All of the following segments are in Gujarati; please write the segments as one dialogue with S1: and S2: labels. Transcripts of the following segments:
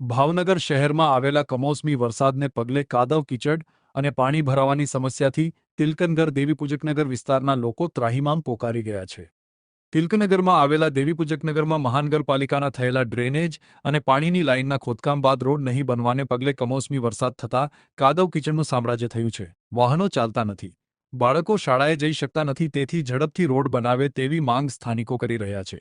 S1: ભાવનગર શહેરમાં આવેલા કમોસમી વરસાદને પગલે કાદવ કીચડ અને પાણી ભરાવાની સમસ્યાથી તિલકનગર દેવીપૂજકનગર વિસ્તારના લોકો ત્રાહિમામ પોકારી ગયા છે। તિલકનગરમાં આવેલા દેવીપૂજકનગરમાં મહાનગરપાલિકાના થયેલા ડ્રેનેજ અને પાણીની લાઇનના ખોદકામ બાદ રોડ નહીં બનવાને પગલે કમોસમી વરસાદ થતાં કાદવ કીચડનું સામ્રાજ્ય થયું છે। વાહનો ચાલતા નથી, બાળકો શાળાએ જઈ શકતા નથી, તેથી ઝડપથી રોડ બનાવે તેવી માંગ સ્થાનિકો કરી રહ્યા છે।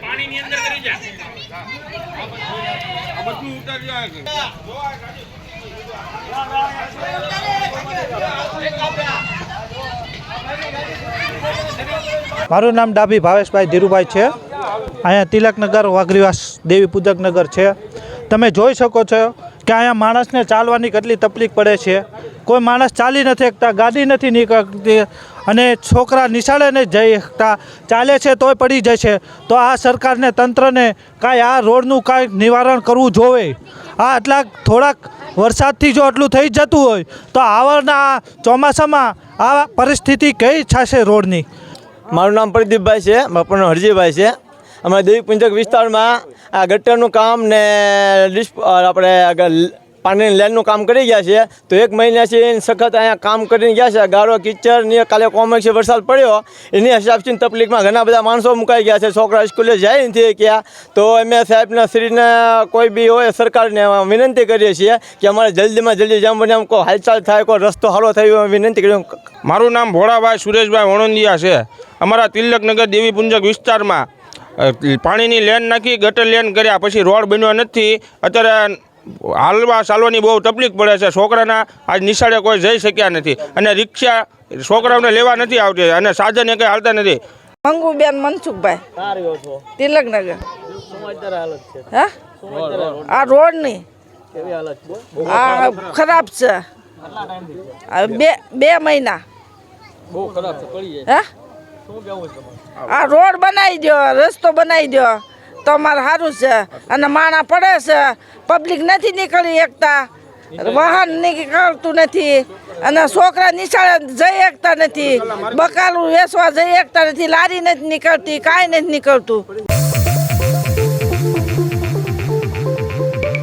S2: पानी ની અંદર કરી જા આ બધું ઉતાર જાય
S3: મારું નામ ડાભી ભાવેશભાઈ ધીરુભાઈ છે। અહીંયા તિલકનગર વાઘરીવાસ દેવી પૂજક નગર છે। તમે જોઈ શકો છો કે અહીંયા માણસને ચાલવાની કેટલી તકલીફ પડે છે। કોઈ માણસ ચાલી નથી શકતા, ગાડી નથી નીકળતી અને છોકરા નિશાળે નહીં જઈ શકતા, ચાલે છે તોય પડી જાય છે। તો આ સરકારને, તંત્રને કાંઈ આ રોડનું કાંઈ નિવારણ કરવું જોવે। આ આટલા થોડાક વરસાદથી જો આટલું થઈ જતું હોય તો આવવાના ચોમાસામાં આ પરિસ્થિતિ કઈ થશે રોડની।
S4: મારું નામ પ્રદીપભાઈ છે, બાપાનું હરજીભાઈ છે। અમારા દેવીપૂજક વિસ્તારમાં આ ગટરનું કામ ને આપણે પાણીની લાઈનનું કામ કરી ગયા છે। તો એક મહિનાથી સખત અહીંયા કામ કરીને ગયા છે। ગારો કિચડ ને કાલે કોમર્સી વરસાદ પડ્યો એની હિસાબથી તકલીફમાં ઘણા બધા માણસો મુકાઈ ગયા છે। છોકરા સ્કૂલે જાય નથી ગયા। તો અમે સાહેબના શ્રીને કોઈ બી હોય સરકારને વિનંતી કરીએ છીએ કે અમારે જલ્દીમાં જલ્દી જેમ બને એમ કોઈ હાલચાલ થાય, કોઈ રસ્તો સારો થયો વિનંતી કરી।
S2: મારું નામ ભોળાભાઈ સુરેશભાઈ વણોંદિયા છે। અમારા તિલકનગર દેવીપૂજક વિસ્તારમાં પાણીની લેન નાખી, ગટર લેન કર્યા પછી રોડ બન્યો નથી। અત્યારે હાલવા ચાલવાની બહુ તકલીફ પડે છે। છોકરાના આજ નિશાળે કોઈ જઈ શક્યા નથી અને રિક્ષા છોકરાઓને લેવા નથી આવતી અને સાધન એ કંઈ હાલતા નથી।
S5: મંગુબેન મનસુખભાઈ, તિલકનગર। હે આ રોડની આ ખરાબ છે। બે મહિના હે આ રોડ બનાવી દો, રસ્તો બનાવી દો તો અમારે સારું છે। અને માણા પડે છે, પબ્લિક નથી નીકળી શકતા, વાહન નીકળતું નથી અને છોકરા નિશાળે જઈ શકતા નથી, બકાલું વેચવા જઈ શકતા નથી, લારી નથી નીકળતી, કાંઈ નથી નીકળતું।